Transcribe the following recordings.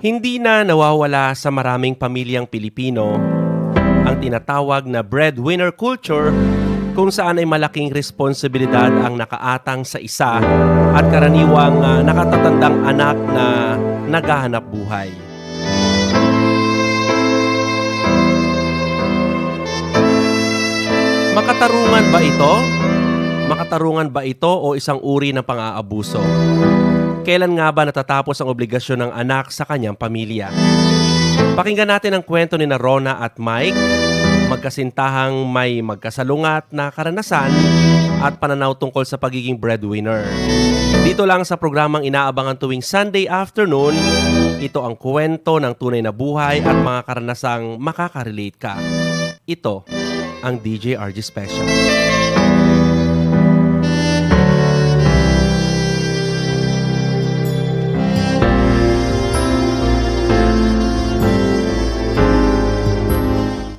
Hindi na nawawala sa maraming pamilyang Pilipino ang tinatawag na breadwinner culture kung saan ay malaking responsibilidad ang nakaatang sa isa at karaniwang nakatatandang anak na naghahanap buhay. Makatarungan ba ito? Makatarungan ba ito o isang uri ng pang-aabuso? Kailan nga ba natatapos ang obligasyon ng anak sa kanyang pamilya? Pakinggan natin ang kwento ni Rona at Mike, magkasintahang may magkasalungat na karanasan at pananaw tungkol sa pagiging breadwinner. Dito lang sa programang inaabangan tuwing Sunday afternoon, ito ang kwento ng tunay na buhay at mga karanasang makaka-relate ka. Ito ang DJ RG Special.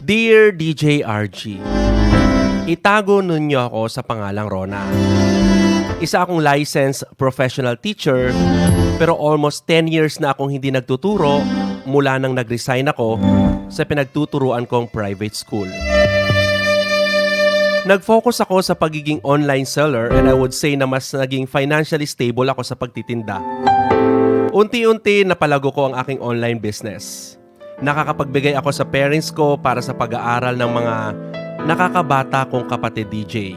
Dear DJ RG, itago ninyo ako sa pangalang Rona. Isa akong licensed professional teacher pero almost 10 years na akong hindi nagtuturo mula nang nag-resign ako sa pinagtuturuan kong private school. Nag-focus ako sa pagiging online seller and I would say na mas naging financially stable ako sa pagtitinda. Unti-unti napalago ko ang aking online business. Nakakapagbigay ako sa parents ko para sa pag-aaral ng mga nakakabata kong kapatid DJ.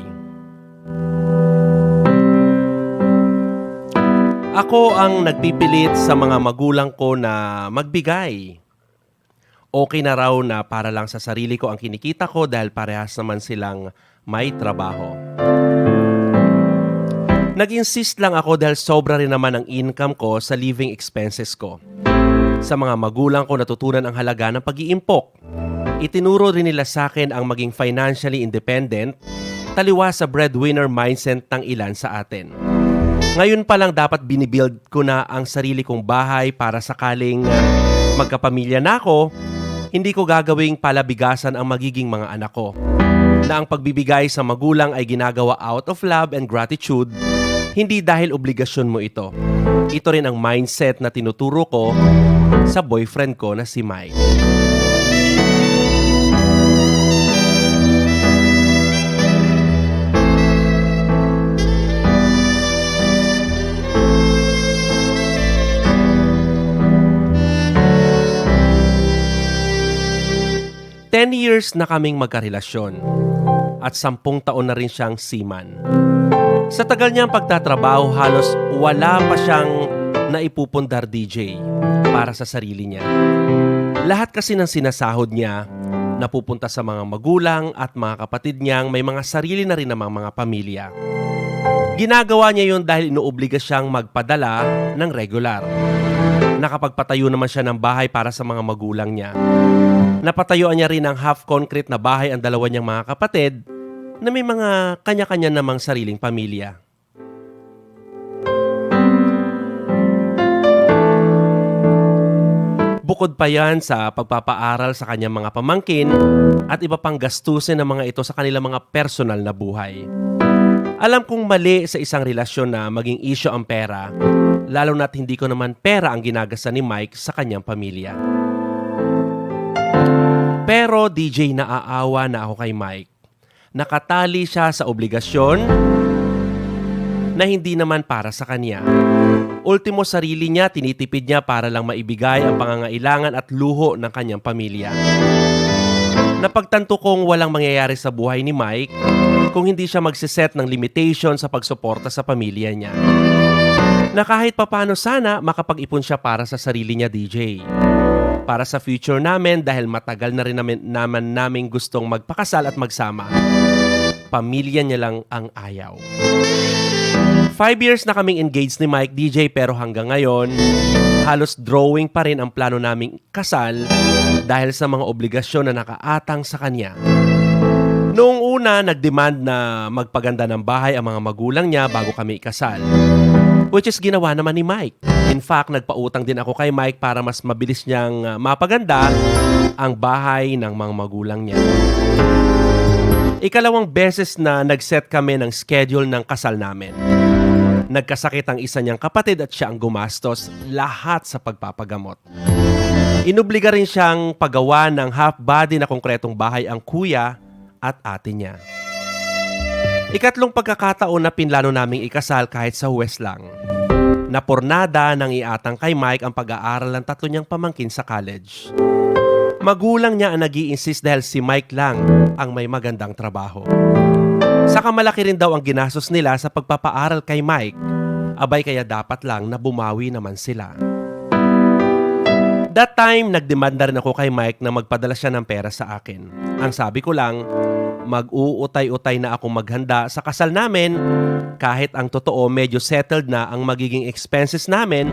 Ako ang nagpipilit sa mga magulang ko na magbigay. Okay na raw na para lang sa sarili ko ang kinikita ko dahil parehas naman silang may trabaho. Nag-insist lang ako dahil sobra rin naman ang income ko sa living expenses ko. Sa mga magulang ko natutunan ang halaga ng pag-iimpok. Itinuro rin nila sa akin ang maging financially independent, taliwas sa breadwinner mindset ng ilan sa atin. Ngayon pa lang dapat binibuild ko na ang sarili kong bahay para sakaling magkapamilya na ako, hindi ko gagawing palabigasan ang magiging mga anak ko. Na ang pagbibigay sa magulang ay ginagawa out of love and gratitude, hindi dahil obligasyon mo ito. Ito rin ang mindset na tinuturo ko sa boyfriend ko na si Mike. Ten years na kaming magkarelasyon at 10 taon na rin siyang seaman. Sa tagal niyang pagtatrabaho, halos wala pa siyang naipupundar DJ para sa sarili niya. Lahat kasi ng sinasahod niya napupunta sa mga magulang at mga kapatid niyang may mga sarili na rin namang mga pamilya. Ginagawa niya yun dahil inuobliga siyang magpadala ng regular. Nakapagpatayo naman siya ng bahay para sa mga magulang niya. Napatayuan niya rin ang half-concrete na bahay ang dalawa niyang mga kapatid na may mga kanya-kanya namang sariling pamilya. Bukod pa yan sa pagpapaaral sa kanyang mga pamangkin at iba pang gastusin ng mga ito sa kanilang mga personal na buhay. Alam kong mali sa isang relasyon na maging issue ang pera, lalo na't hindi ko naman pera ang ginagasa ni Mike sa kanyang pamilya. Pero DJ, naaawa na ako kay Mike. Nakatali siya sa obligasyon na hindi naman para sa kanya. Ultimo sarili niya, tinitipid niya para lang maibigay ang pangangailangan at luho ng kanyang pamilya. Napagtanto kong walang mangyayari sa buhay ni Mike kung hindi siya magsiset ng limitation sa pagsuporta sa pamilya niya. Na kahit papano sana makapag-ipon siya para sa sarili niya, DJ. Para sa future namin dahil matagal na rin naman naming gustong magpakasal at magsama. Pamilya niya lang ang ayaw. 5 years na kaming engaged ni Mike, DJ, pero hanggang ngayon, halos drawing pa rin ang plano naming kasal dahil sa mga obligasyon na nakaatang sa kanya. Noong una, nagdemand na magpaganda ng bahay ang mga magulang niya bago kami ikasal. Which is ginawa naman ni Mike. In fact, nagpautang din ako kay Mike para mas mabilis niyang mapaganda ang bahay ng mga magulang niya. Ikalawang beses na nag-set kami ng schedule ng kasal namin. Nagkasakit ang isa niyang kapatid at siya ang gumastos lahat sa pagpapagamot. Inobliga rin siyang paggawa ng half-body na konkretong bahay ang kuya at ate niya. Ikatlong pagkakataon na pinlano naming ikasal kahit sa West lang. Napornada nang iatang kay Mike ang pag-aaral ng tatlo niyang pamangkin sa college. Magulang niya ang nag-i-insist dahil si Mike lang ang may magandang trabaho. Saka malaki rin daw ang ginastos nila sa pagpapaaral kay Mike. Abay kaya dapat lang na bumawi naman sila. That time, nagdemanda rin ako kay Mike na magpadala siya ng pera sa akin. Ang sabi ko lang, mag-uutay-utay na akong maghanda sa kasal namin kahit ang totoo medyo settled na ang magiging expenses namin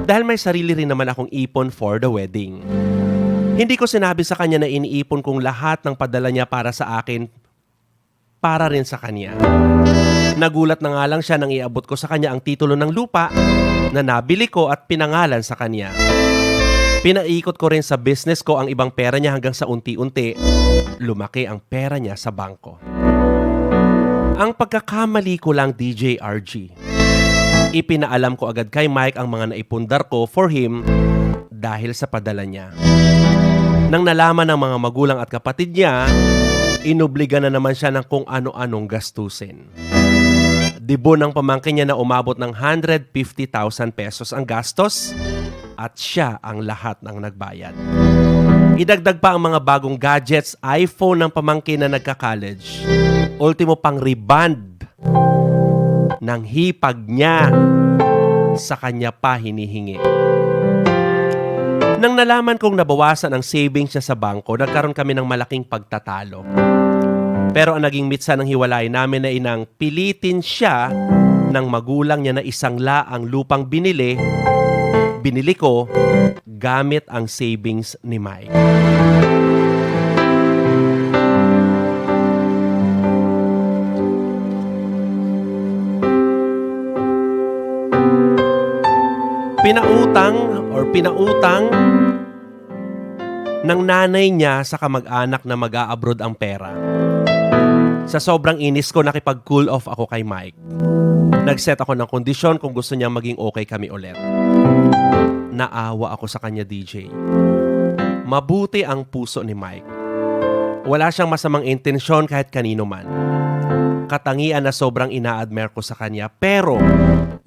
dahil may sarili rin naman akong ipon for the wedding. Hindi ko sinabi sa kanya na iniipon kong lahat ng padala niya para sa akin para rin sa kanya. Nagulat na nga lang siya nang iabot ko sa kanya ang titulo ng lupa na nabili ko at pinangalan sa kanya. Pinaikot ko rin sa business ko ang ibang pera niya hanggang sa unti-unti, lumaki ang pera niya sa bangko. Ang pagkakamali ko lang, DJ RG. Ipinaalam ko agad kay Mike ang mga naipundar ko for him dahil sa padala niya. Nang nalaman ng mga magulang at kapatid niya, inobliga na naman siya ng kung ano-anong gastusin. Dibo ng pamangkin niya na umabot ng 150,000 pesos ang gastos at siya ang lahat ng nagbayad. Idagdag pa ang mga bagong gadgets, iPhone ng pamangkin na nagka-college. Ultimo pang reband ng hipag niya sa kanya pa hinihingi. Nang nalaman kong nabawasan ang savings niya sa bangko, nagkaroon kami ng malaking pagtatalo. Pero ang naging mitsa ng hiwalay namin na inang pilitin siya ng magulang niya na isangla ang lupang binili ko gamit ang savings ni Mike. Pinautang ng nanay niya sa kamag-anak na mag-a-abroad ang pera. Sa sobrang inis ko, nakipag-cool off ako kay Mike. Nag-set ako ng kondisyon kung gusto niya maging okay kami ulit. Naawa ako sa kanya, DJ. Mabuti ang puso ni Mike. Wala siyang masamang intensyon kahit kanino man. Katangian na sobrang ina-admire ko sa kanya, pero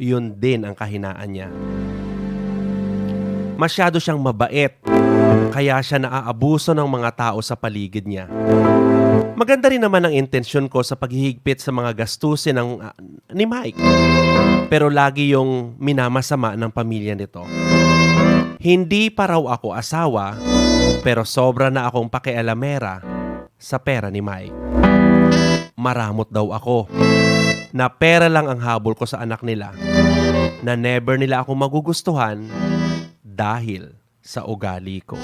yun din ang kahinaan niya. Masyado siyang mabait, kaya siya naaabuso ng mga tao sa paligid niya. Maganda rin naman ang intensyon ko sa paghihigpit sa mga gastusin ni Mike. Pero lagi yung minamasama ng pamilya nito. Hindi pa raw ako asawa, pero sobra na akong pakialamera sa pera ni Mike. Maramot daw ako na pera lang ang habol ko sa anak nila, na never nila ako magugustuhan dahil sa ugali ko.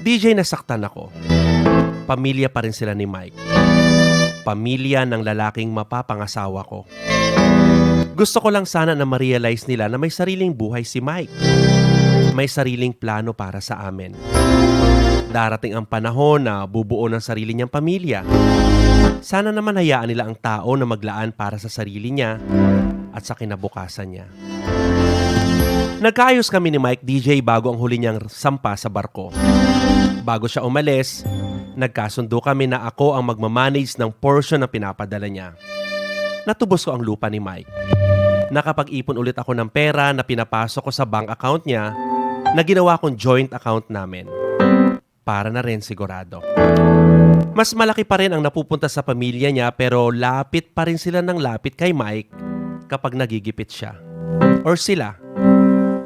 DJ, nasaktan ako. Pamilya pa rin sila ni Mike. Pamilya ng lalaking mapapangasawa ko. Gusto ko lang sana na ma-realize nila na may sariling buhay si Mike. May sariling plano para sa amin. Darating ang panahon na bubuo ng sarili niyang pamilya. Sana naman hayaan nila ang tao na maglaan para sa sarili niya at sa kinabukasan niya. Nagkaayos kami ni Mike, DJ, bago ang huli niyang sampa sa barko. Bago siya umalis, nagkasundo kami na ako ang magmamanage ng portion na pinapadala niya. Natubos ko ang lupa ni Mike. Nakapag-ipon ulit ako ng pera na pinapasok ko sa bank account niya na ginawa kong joint account namin. Para na rin sigurado. Mas malaki pa rin ang napupunta sa pamilya niya, pero lapit pa rin sila ng lapit kay Mike kapag nagigipit siya. Or sila.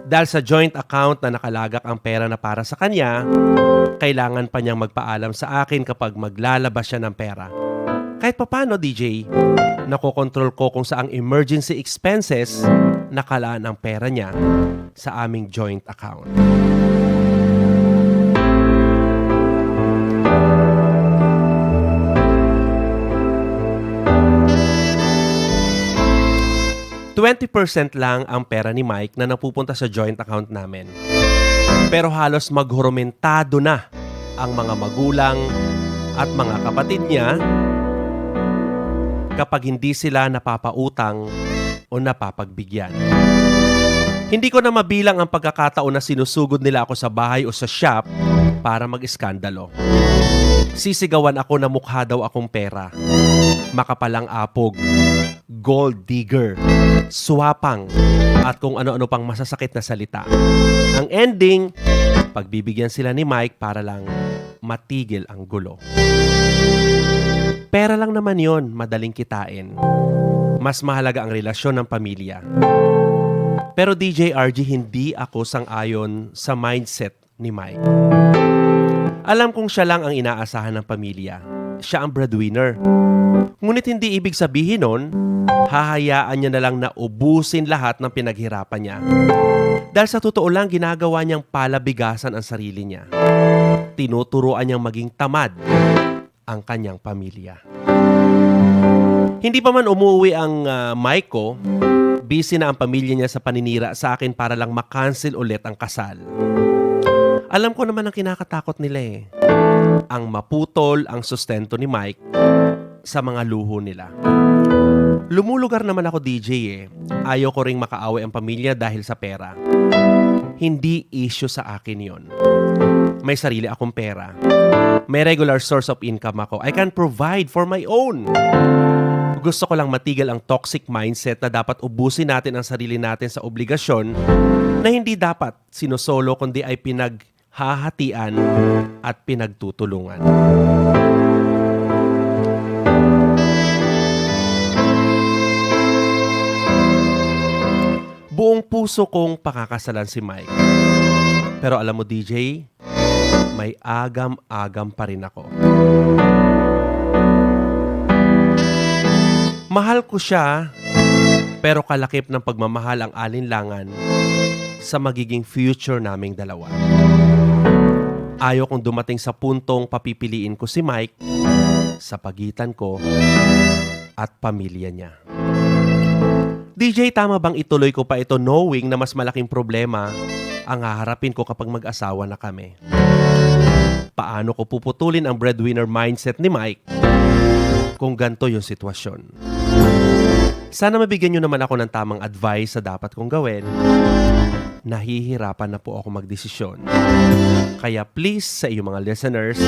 Dahil sa joint account na nakalagak ang pera na para sa kanya, kailangan pa niyang magpaalam sa akin kapag maglalabas siya ng pera. Kahit papano, DJ, nakokontrol ko kung saang emergency expenses nakalaan ang pera niya sa aming joint account. $20% lang ang pera ni Mike na napupunta sa joint account namin. Pero halos maghurumentado na ang mga magulang at mga kapatid niya kapag hindi sila napapautang o napapagbigyan. Hindi ko na mabilang ang pagkakataon na sinusugod nila ako sa bahay o sa shop para mag-iskandalo. Sisigawan ako na mukha daw akong pera, makapalang apog, gold digger, swapang, at kung ano-ano pang masasakit na salita. Ang ending, pagbibigyan sila ni Mike para lang matigil ang gulo. Pera lang naman yon, madaling kitain. Mas mahalaga ang relasyon ng pamilya. Pero DJ RG, hindi ako sang-ayon sa mindset ni Mike. Alam kong siya lang ang inaasahan ng pamilya. Siya ang breadwinner. Ngunit hindi ibig sabihin nun, hahayaan niya na lang na ubusin lahat ng pinaghirapan niya. Dahil sa totoo lang, ginagawa niyang palabigasan ang sarili niya. Tinuturuan niyang maging tamad ang kanyang pamilya. Hindi pa man umuwi ang Mike ko, busy na ang pamilya niya sa paninira sa akin para lang makancel ulit ang kasal. Alam ko naman ang kinakatakot nila eh. Ang maputol ang sustento ni Mike sa mga luho nila. Lumulugar naman ako, DJ eh. Ayaw ko ring makaaway ang pamilya dahil sa pera. Hindi issue sa akin yon. May sarili akong pera. May regular source of income ako. I can provide for my own. Gusto ko lang matigil ang toxic mindset na dapat ubusin natin ang sarili natin sa obligasyon na hindi dapat sinosolo kundi ay pinaghahatian at pinagtutulungan. Buong puso kong pakakasalan si Mike. Pero alam mo, DJ, may agam-agam pa rin ako. Mahal ko siya, pero kalakip ng pagmamahal ang alinlangan sa magiging future naming dalawa. Ayaw kong dumating sa puntong papipiliin ko si Mike sa pagitan ko at pamilya niya. DJ, tama bang ituloy ko pa ito knowing na mas malaking problema ang haharapin ko kapag mag-asawa na kami? Paano ko puputulin ang breadwinner mindset ni Mike kung ganito yung sitwasyon? Sana mabigyan nyo naman ako ng tamang advice sa dapat kong gawin. Nahihirapan na po ako magdesisyon. Kaya please sa inyong mga listeners,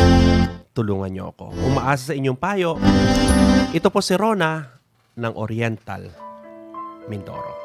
tulungan nyo ako. Umaasa sa inyong payo. Ito po si Rona ng Oriental, Mindoro.